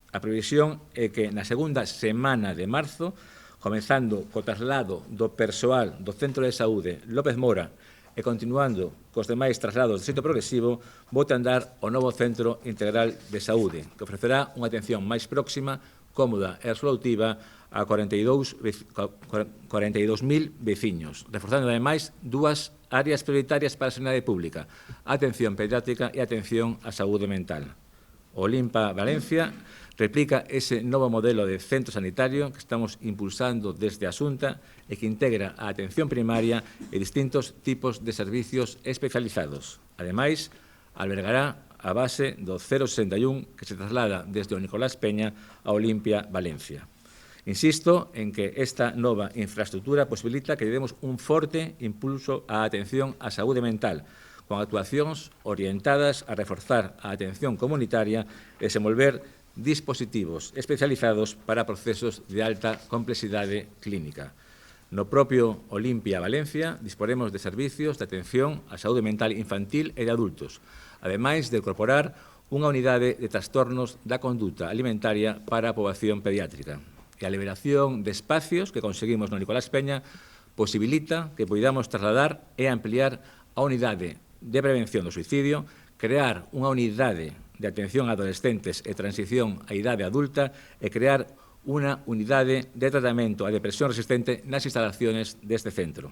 A previsión é que na segunda semana de marzo, comenzando co traslado do persoal do Centro de Saúde López Mora e continuando cos demais traslados de xeito progresivo, bote a andar o novo Centro Integral de Saúde, que ofrecerá unha atención máis próxima, cómoda e resolutiva a 42.000 veciños, reforzando ademais dúas áreas prioritarias para a sanidade pública, a atención pediátrica e a atención á saúde mental. O Olimpa Valencia replica ese novo modelo de centro sanitario que estamos impulsando desde a Xunta e que integra a atención primaria e distintos tipos de servicios especializados. Ademais, albergará a base do 061 que se traslada desde o Nicolás Peña a Olimpia Valencia. Insisto en que esta nova infraestructura posibilita que lle demos un forte impulso á atención á saúde mental, con actuacións orientadas a reforzar a atención comunitaria e desenvolver dispositivos especializados para procesos de alta complexidade clínica. No propio Olimpia Valencia disporemos de servicios de atención á saúde mental infantil e de adultos, ademais de incorporar unha unidade de trastornos da conduta alimentaria para a poboación pediátrica. E a liberación de espacios que conseguimos no Nicolás Peña posibilita que poidamos trasladar e ampliar a unidade de prevención do suicidio, crear unha unidade de atención a adolescentes e transición á idade adulta e crear unha unidade de tratamento á depresión resistente nas instalaciones deste centro.